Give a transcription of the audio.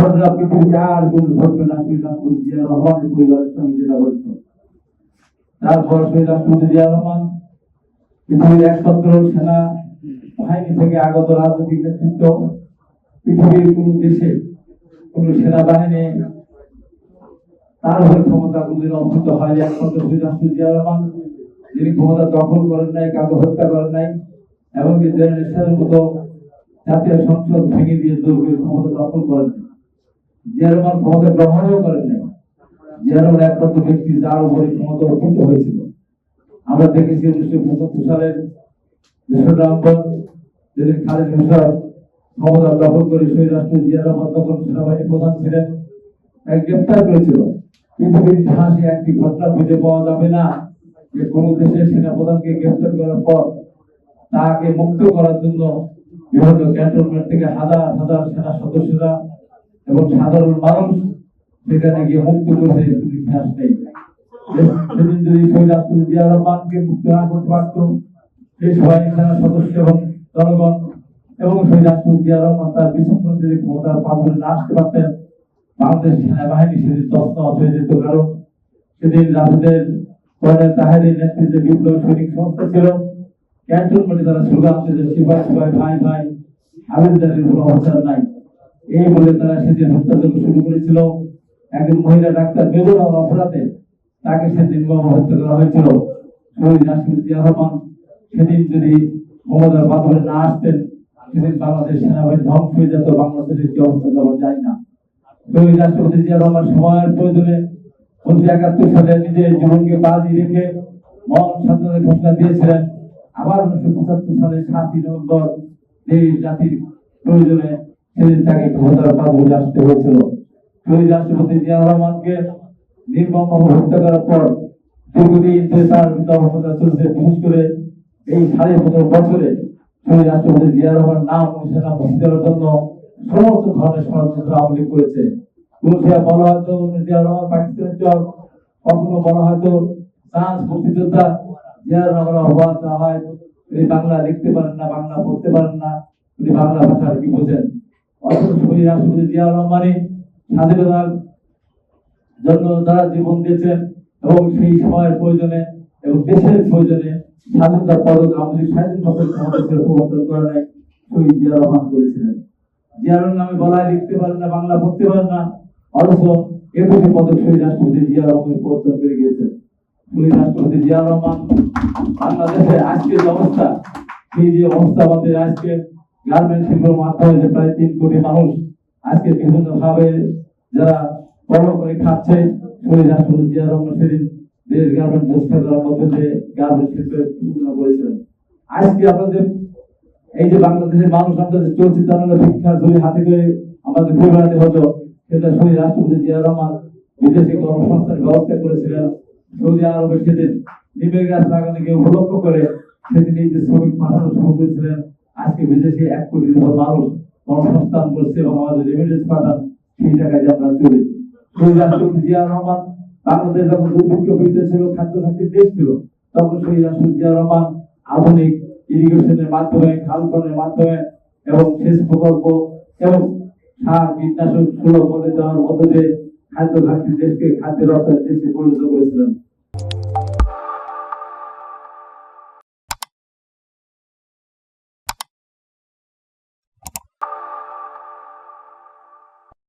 ঘটনা পৃথিবীতে আর কোন ঘটবে না। শহীদ রাষ্ট্রপতি জিয়া রহমানের পরিবারের সঙ্গে যেটা হয়েছে, তারপর শহীদ রাষ্ট্রপতি জিয়া রহমান পৃথিবীর একমাত্র সেনা বাহিনী থেকে আগত রাজনৈতিক নেতৃত্ব। পৃথিবীর কোন দেশে কোন সেনাবাহিনী তার উপর ক্ষমতা কোনদিন অর্জিত হয়নি। একমাত্র শহীদ রাষ্ট্রপতি জিয়া রহমান, যিনি ক্ষমতা দখল করেন নাই, কাউকে হত্যা করেন নাই, এমনকি দেশের মতো জাতীয় সংসদ ভেঙে দিয়ে জোরকে ক্ষমতা দখল করেন নাই। জিয়া রহমান ক্ষমতা গ্রহণও করেন নাই। জিয়া রহমান একমাত্র ব্যক্তি যার উপরে ক্ষমতা অর্পিত হয়েছিল। আমরা দেখেছি 1975 সালের 2 নভেম্বর যেদিন খালেদ মোশাররফ ক্ষমতা দখল করে শহীদ রাষ্ট্রপতি জিয়া রহমান তখন সেনাবাহিনী প্রধান ছিলেন, তাকে গ্রেপ্তার করেছিল। পৃথিবীর ইতিহাসে একটি ঘটনা খুঁজে পাওয়া যাবে না যে কোন দেশের সেনাপ্রধানকে গ্রেপ্তার করার পর তাকে মুক্ত করার জন্য বিভিন্ন ক্যান্টনমেন্ট থেকে হাজার হাজার সেনা সদস্যরা এবং সাধারণ মানুষ সেখানে গিয়ে মুক্ত করেছে। ইতিহাস নেই। সেদিন যদি শহীদ রাষ্ট্রপতি জিয়া রহমানকে মুক্ত না করতে পারত, সেই সবাই সেনা সদস্য এবং জনগণ এবং শহীদ রাষ্ট্রপতি জিয়া রহমান তার বিচক্ষণ যদি ক্ষমতার পাথরে না আসতে পারতেন, বাংলাদেশ সেনাবাহিনী সেদিন তছনছ হয়ে যেত। কারণ সেদিন রাজুদের কর্নেল তাহেরের নেতৃত্বে বিপ্লব সৈনিক সংস্থা ছিল। ক্যান্টনমেন্টে তারা স্লোগান দিত, সিপাহি সিপাহি ভাই ভাই, হাবিলদারের কোনো অবস্থান নাই। এই বলে তারা সেদিন হত্যাযজ্ঞ শুরু করেছিল। একজন মহিলা ডাক্তার মেজর হওয়ার অপরাধে তাকে সেদিন হত্যা করা হয়েছিল। শহীদ রাষ্ট্রপতি জিয়া রহমান সেদিন যদি ক্ষমতার পাথরে না আসতেন, সেদিন বাংলাদেশ সেনাবাহিনী ধ্বংস হয়ে যেত। বাংলাদেশের কি অবস্থা যাওয়া যায় না। শহীদ রাষ্ট্রপতি জিয়া রহমান সময়ের প্রয়োজনে 1971 সালে নিজের জীবনকে বাজি রেখে মহান স্বাধীনতার ঘোষণা দিয়েছিলেন। আবার 1975 সালের 7 নভেম্বর দেশ জাতির প্রয়োজনে সেদিন তাকে ক্ষমতার পাথরে আসতে হয়েছিল। শহীদ রাষ্ট্রপতি জিয়া রহমানকে নির্মমভাবে হত্যা করার পর দীর্ঘদিন ধরে তার ক্ষমতা চলছে। বিশেষ করে এই 15.5 বছরে শহীদ রাষ্ট্রপতি জিয়া রহমান নাম সেনা বসে দেওয়ার জন্য সমস্ত ধরনের ষড়যন্ত্র আওয়ামী লীগ করেছে। বলা হয়তো জিয়া রহমান পাকিস্তানের চর, কখনো বলা হয়তো ফ্রান্স মুক্তিযোদ্ধা। জিয়া রহমান অপবাদ দেওয়া হয়, তিনি বাংলা লিখতে পারেন না, বাংলা পড়তে পারেন না, তিনি বাংলা ভাষার কি বোঝেন। অথচ শহীদ রাষ্ট্রপতি জিয়া রহমানই স্বাধীনতার জন্য তারা জীবন দিয়েছেন এবং সেই সময়ের প্রয়োজনে এবং দেশের প্রয়োজনে স্বাধীনতার পদক আমাদের 27 বছর ক্ষমতা ছিল প্রবর্তন করা নাই শহীদ জিয়া রহমান করেছিলেন। জিয়া রহমান নামে বলায় লিখতে পারেন না, বাংলা পড়তে পারেন না, অথচ 21 পদক শহীদ রাষ্ট্রপতি জিয়া রহমান প্রবর্তন করে গিয়েছেন। শহীদ রাষ্ট্রপতি জিয়া রহমান বাংলাদেশের আজকের যে অবস্থা, সেই যে অবস্থা আমাদের আজকে গার্মেন্ট শিল্পের মাধ্যমে যে প্রায় 3 কোটি মানুষ আজকে বিভিন্ন ভাবে যারা কর্ম করে খাচ্ছে, শহীদ রাষ্ট্রপতি জিয়া রহমান সেদিন দেশ গার্মেন্ট ব্যবস্থা করার মধ্যে দিয়ে গার্মেন্ট শিল্পের সূচনা করেছিলেন। আজকে আপনাদের এই যে বাংলাদেশের মানুষ আপনাদের চলছে তারা ভিক্ষার ঝুলি হাতে করে আমাদের ঘুরে বেড়াতে হতো, সেটা শহীদ রাষ্ট্রপতি জিয়া রহমান বিদেশি কর্মসংস্থানের ব্যবস্থা করেছিলেন। সৌদি আরবে সেদিন নিমের গাছ লাগানোকে উপলক্ষ করে সেদিন এই যে শ্রমিক পাঠানো শুরু করেছিলেন। আজকে বিদেশে 1 কোটির মতো মানুষ কর্মসংস্থান করছে এবং আমাদের রেমিটেন্স পাঠান, সেই টাকায় যে আমরা চলি। শহীদ রাষ্ট্রপতি জিয়া রহমান বাংলাদেশ যখন দুর্ভিক্ষ পীড়িত ছিল, খাদ্য ঘাটতির দেশ ছিল, তখন শহীদ রাষ্ট্রপতি জিয়া রহমান আধুনিক ইরিগেশনের মাধ্যমে, খাল খননের মাধ্যমে এবং সেচ প্রকল্প এবং সার কীটনাশক সুলভ মূল্যে দেওয়ার মধ্য দিয়ে খাদ্য ঘাটতির দেশকে খাদ্যের রপ্তানির দেশে পরিণত করেছিলেন।